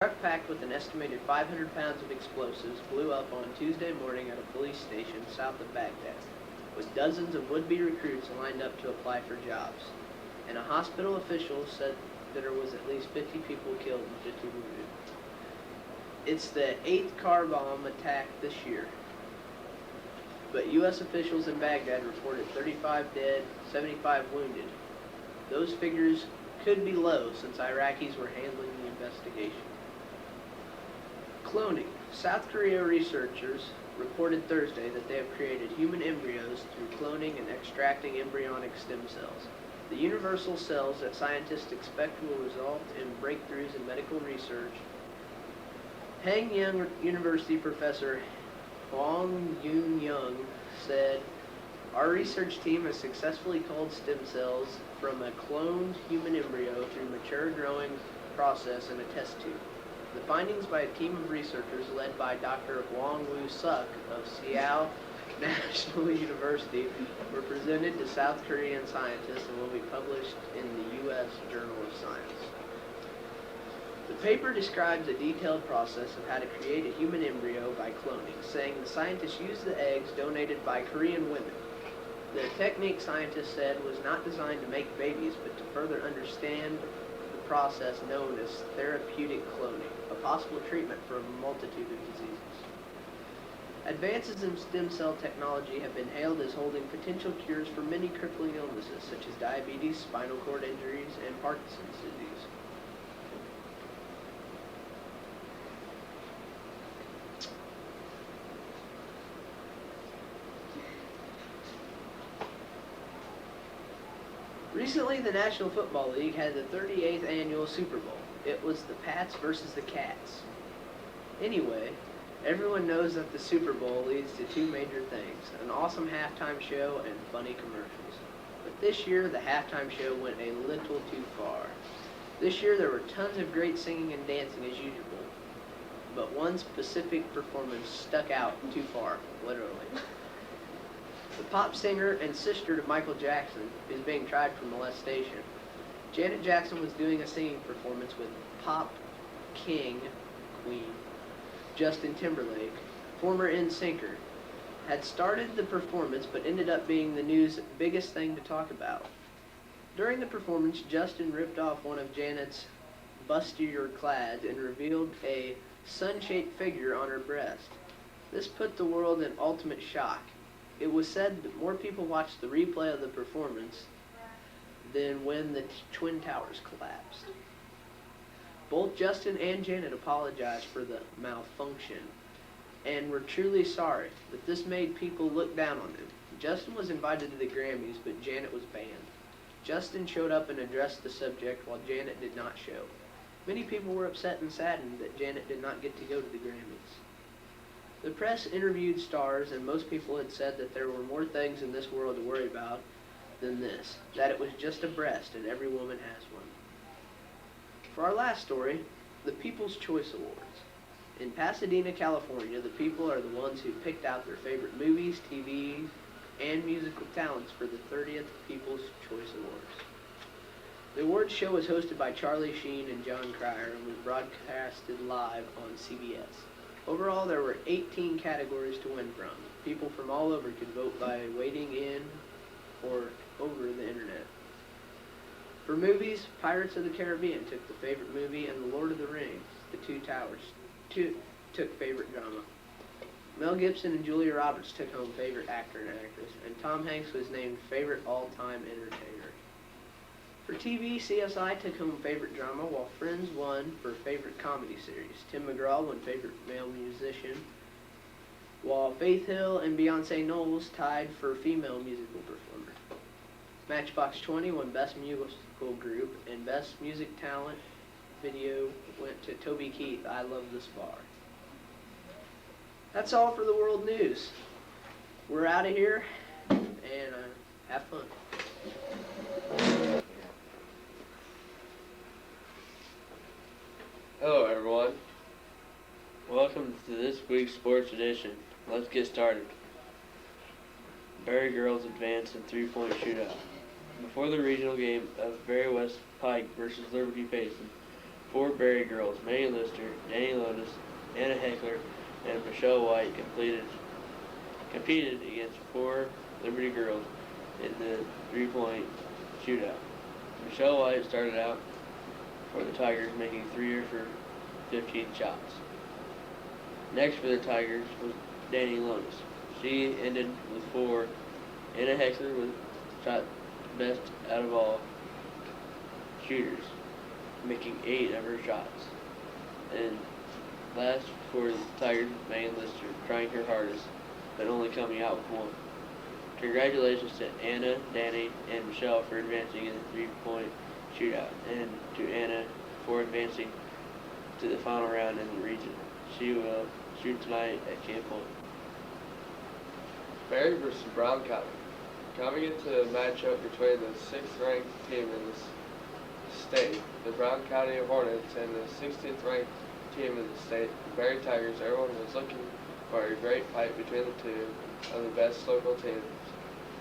A truck packed with an estimated 500 pounds of explosives blew up on Tuesday morning at a police station south of Baghdad, with dozens of would-be recruits lined up to apply for jobs. And a hospital official said that there was at least 50 people killed and 50 wounded. It's the 8th car bomb attack this year, but U.S. officials in Baghdad reported 35 dead, 75 wounded. Those figures could be low since Iraqis were handling the investigation. Cloning. South Korea researchers reported Thursday that they have created human embryos through cloning and extracting embryonic stem cells. The universal cells that scientists expect will result in breakthroughs in medical research. Hanyang University professor Hwang Yoon-young said, "Our research team has successfully culled stem cells from a cloned human embryo through mature growing process in a test tube. The findings by a team of researchers led by Dr. Hwang Woo-suk of Seoul National University were presented to South Korean scientists and will be published in the U.S. Journal of Science." The paper describes a detailed process of how to create a human embryo by cloning, saying the scientists used the eggs donated by Korean women. The technique, scientists said, was not designed to make babies, but to further understand the process known as therapeutic cloning, a possible treatment for a multitude of diseases. Advances in stem cell technology have been hailed as holding potential cures for many crippling illnesses, such as diabetes, spinal cord injuries, and Parkinson's disease. Recently, the National Football League had the 38th annual Super Bowl. It was the Pats versus the Cats. Anyway, everyone knows that the Super Bowl leads to two major things: an awesome halftime show and funny commercials. But this year, the halftime show went a little too far. This year, there were tons of great singing and dancing as usual, but one specific performance stuck out too far, literally. The pop singer and sister to Michael Jackson is being tried for molestation. Janet Jackson was doing a singing performance with pop queen Justin Timberlake, former NSYNCer, had started the performance but ended up being the news' biggest thing to talk about. During the performance, Justin ripped off one of Janet's bustier plaids and revealed a sun-shaped figure on her breast. This put the world in ultimate shock. It was said that more people watched the replay of the performance than when the Twin Towers collapsed. Both Justin and Janet apologized for the malfunction and were truly sorry, but this made people look down on them. Justin was invited to the Grammys, but Janet was banned. Justin showed up and addressed the subject, while Janet did not show. Many people were upset and saddened that Janet did not get to go to the Grammys. The press interviewed stars, and most people had said that there were more things in this world to worry about than this, that it was just a breast and every woman has one. For our last story, the People's Choice Awards. In Pasadena, California, the people are the ones who picked out their favorite movies, TV, and musical talents for the 30th People's Choice Awards. The awards show was hosted by Charlie Sheen and John Cryer and was broadcasted live on CBS. Overall, there were 18 categories to win from. People from all over could vote by waiting in or over the internet. For movies, Pirates of the Caribbean took the favorite movie, and The Lord of the Rings, The Two Towers, took favorite drama. Mel Gibson and Julia Roberts took home favorite actor and actress, and Tom Hanks was named favorite all-time entertainer. For TV, CSI took home favorite drama, while Friends won for favorite comedy series. Tim McGraw won favorite male musician, while Faith Hill and Beyonce Knowles tied for female musical performer. Matchbox 20 won Best Musical Group, and Best Music Talent Video went to Toby Keith, I Love This Bar. That's all for the world news. We're out of here, and have fun. Hello everyone. Welcome to this week's sports edition. Let's get started. Berry girls advance in three-point shootout. Before the regional game of Berry West Pike versus Liberty Payson, 4 Berry girls, Megan Lister, Danny Lotus, Anna Heckler, and Michelle White competed against 4 Liberty girls in the three-point shootout. Michelle White started out for the Tigers, making 3 of her 15 shots. Next for the Tigers was Danny Lotus. She ended with 4. Anna Heckler was shot best out of all shooters, making 8 of her shots. And last for the Tigers, Megan Lister, trying her hardest, but only coming out with 1. Congratulations to Anna, Danny, and Michelle for advancing in the three-point shootout, and to Anna for advancing to the final round in the region. She will shoot tonight at Camp Point. Berry versus Brown County. Coming into the matchup between the 6th-ranked team in the state, the Brown County Hornets, and the 16th-ranked team in the state, the Berry Tigers, everyone was looking for a great fight between the two of the best local teams.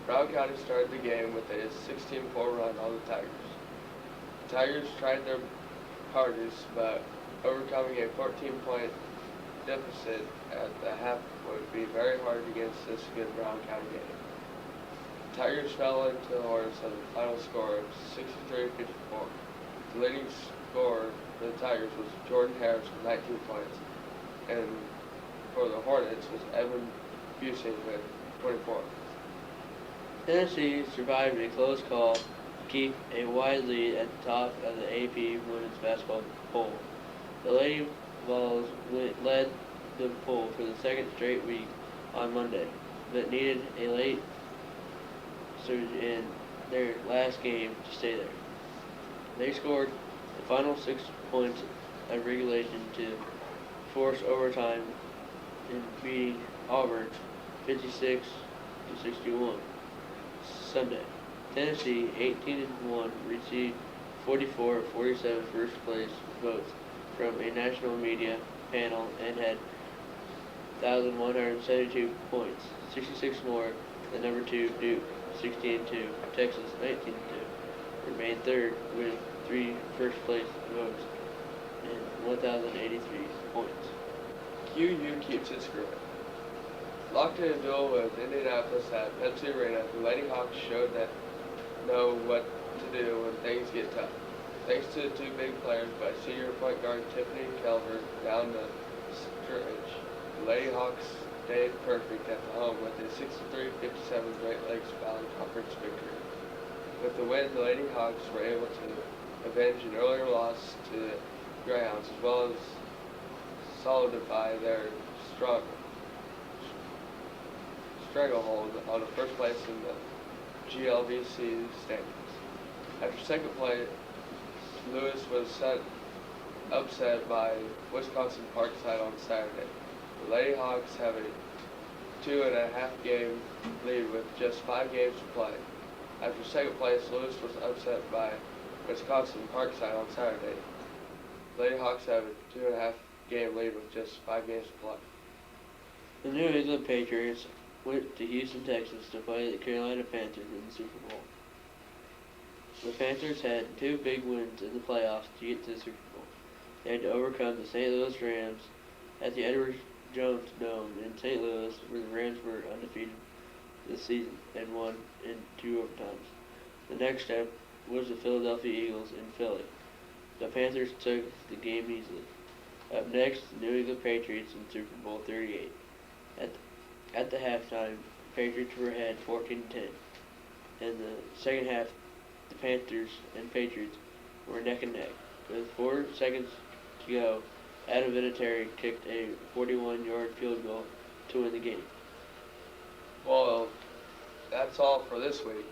Brown County started the game with a 16-4 run on the Tigers. The Tigers tried their hardest, but overcoming a 14-point deficit at the half would be very hard against this good Brown County game. The Tigers fell into the Hornets on the final score of 63-54. The leading scorer for the Tigers was Jordan Harris with 19 points, and for the Hornets was Evan Busey with 24. Tennessee survived a close call to keep a wide lead at the top of the AP Women's Basketball poll. The Lady Vols led the poll for the second straight week on Monday, but needed a late surge in their last game to stay there. They scored the final 6 points of regulation to force overtime in beating Auburn 56-61. Sunday, Tennessee, 18-1, received 44 of 47 first place votes from a national media panel and had 1,172 points, 66 more than number 2 Duke, 16-2, Texas, 19-2, remained third with 3 first place votes and 1,083 points. QU keeps its grip. Locked in a duel with Indianapolis at Pepsi Arena, the Lady Hawks showed that know what to do when things get tough. Thanks to the 2 big players by senior point guard Tiffany Kelver down the stretch, the Lady Hawks stayed perfect at the home with a 63-57 Great Lakes Valley Conference victory. With the win, the Lady Hawks were able to avenge an earlier loss to the Greyhounds, as well as solidify their stranglehold on the first place in the GLVC standings. After second place, Lewis was upset by Wisconsin Parkside on Saturday. The Lady Hawks have a 2.5 game lead with just 5 games to play. After second place, Lewis was upset by Wisconsin Parkside on Saturday. The Lady Hawks have a 2.5 game lead with just 5 games to play. The New England Patriots went to Houston, Texas to play the Carolina Panthers in the Super Bowl. The Panthers had 2 big wins in the playoffs to get to the Super Bowl. They had to overcome the St. Louis Rams at the Edward Jones Dome in St. Louis, where the Rams were undefeated this season and won in 2 overtimes. The next step was the Philadelphia Eagles in Philly. The Panthers took the game easily. Up next, the New England Patriots in Super Bowl 38. At the halftime, the Patriots were ahead 14-10. In the second half, the Panthers and Patriots were neck and neck. With 4 seconds to go, Adam Vinatieri kicked a 41-yard field goal to win the game. Well, that's all for this week.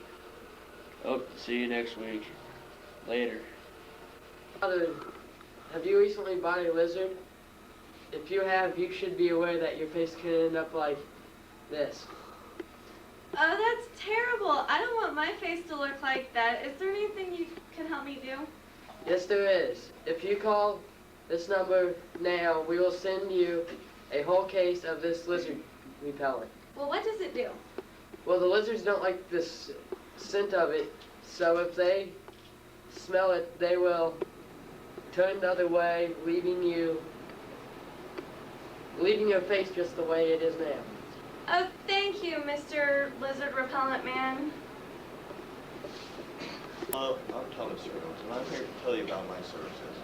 Hope to see you next week. Later. Father, have you recently bought a lizard? If you have, you should be aware that your face can end up like this. Oh, that's terrible. I don't want my face to look like that. Is there anything you can help me do? Yes, there is. If you call this number now, we will send you a whole case of this lizard repellent. Well, what does it do? Well, the lizards don't like the scent of it, so if they smell it, they will turned the other way, leaving your face just the way it is now. Oh, thank you, Mr. Lizard Repellent Man. Hello, I'm Thomas Reynolds, and I'm here to tell you about my services.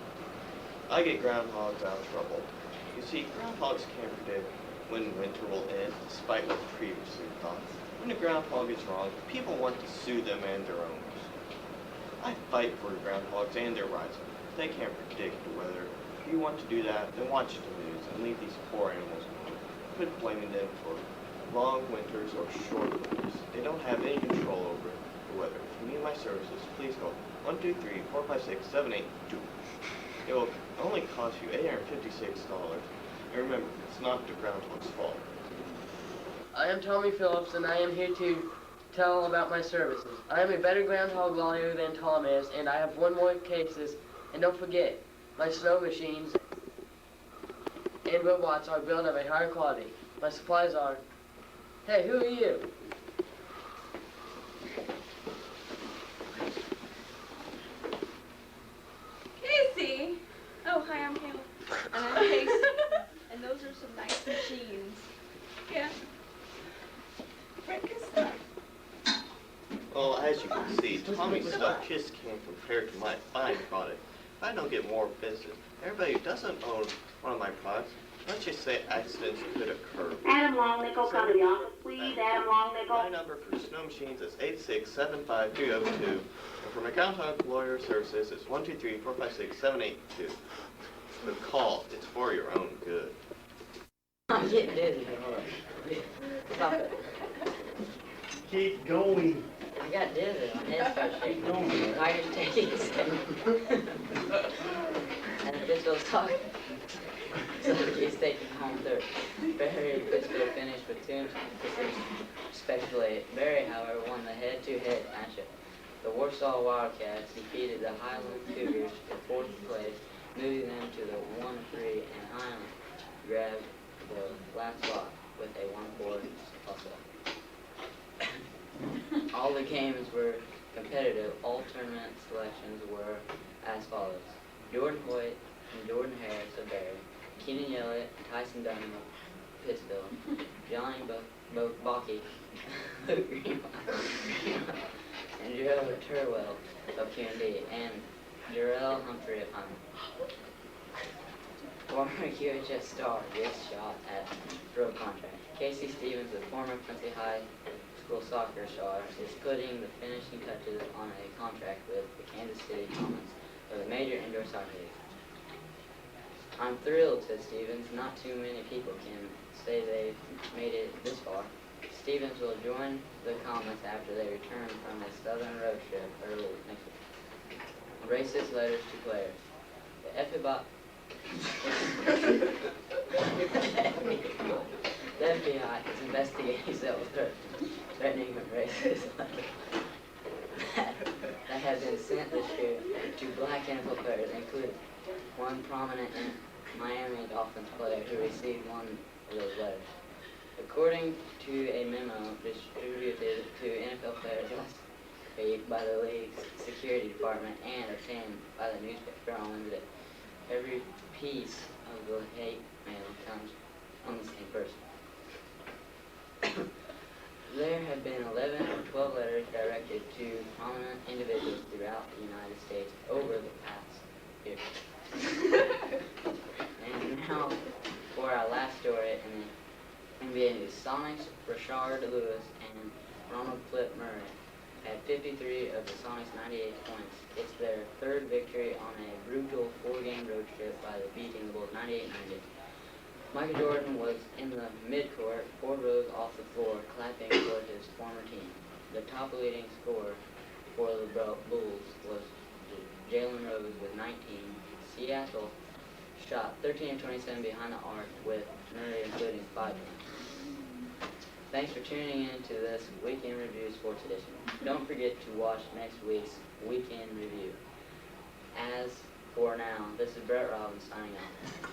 I get groundhogs out of trouble. You see, groundhogs can't predict when winter will end, despite what previously thought. When a groundhog is wrong, people want to sue them and their owners. I fight for groundhogs and their rights. They can't predict the weather. If you want to do that, then watch the news and leave these poor animals alone. Quit blaming them for long winters or short winters. They don't have any control over the weather. If you need my services, please call 123-456-7822. It will only cost you $856. And remember, it's not the groundhog's fault. I am Tommy Phillips, and I am here to tell about my services. I am a better groundhog lawyer than Tom is, and I have won more cases. And don't forget, my snow machines and robots are built of a higher quality. My supplies are... Hey, who are you? Casey! Oh, hi, I'm Caleb. And I'm Casey. And those are some nice machines. Yeah. Breakfast stuff. Well, as you can see, Tommy's stuff just can't compare to my fine product. If I don't get more business, everybody who doesn't own one of my products, let's just say accidents could occur. Adam Longnickel, come to the office, please. Adam My Longnickel. number for snow machines is 8675302, and for my groundhog lawyer services is 123-456-782. But call, it's for your own good. I'm getting dizzy. Hold on. Stop it. Keep going. I got dizzy. My head started shaking. Keep going. I just take it and the fish was talking. So he's taking home third. Barry Pittsfield finished with 2 respectively. Barry, however, won the head-to-head matchup. The Warsaw Wildcats defeated the Highland Cougars for 4th place, moving them to the 1-3, and Highland grabbed the last spot with a 1-4 also. All the games were competitive. All tournament selections were as follows: Jordan Hoyt and Jordan Harris of Barry, Keenan Yellett and Tyson Dunn of Pittsfield, Johnny Bocke, Luke Greenwald, and Joe Turwell of QND, and Jarrell Humphrey of Hyman. Former QHS star gets shot at pro contract. Casey Stevens, the former Quincy High School soccer star, is putting the finishing touches on a contract with the Kansas City Comets for the major indoor soccer league. I'm thrilled, said Stevens. Not too many people can say they've made it this far. Stevens will join the Comets after they return from a southern road trip early next week. Racist letters to players. The FBI is investigating several threatening of racist letters that have been sent this year to black NFL players, including one prominent Miami Dolphins player who received one of those letters. According to a memo distributed to NFL players last week by the league's security department and obtained by the newspaper on Wednesday, every piece of the hate mail comes from the same person. There have been 11 or 12 letters directed to prominent individuals throughout the United States over the past year. And now for our last story in the NBA news. Sonics Rashard Lewis and Ronald Flip Murray had 53 of the Sonics' 98 points. It's their third victory on a brutal 4-game road trip by beating the Bulls 98-90. Michael Jordan was in the midcourt, 4 rows off the floor, clapping for his former team. The top leading scorer for the Bulls was Jalen Rose with 19. Seattle shot 13 of 27 behind the arc, with Murray including 5 points. Thanks for tuning in to this Weekend Review Sports Edition. Don't forget to watch next week's Weekend Review. As for now, this is Brett Robbins signing off.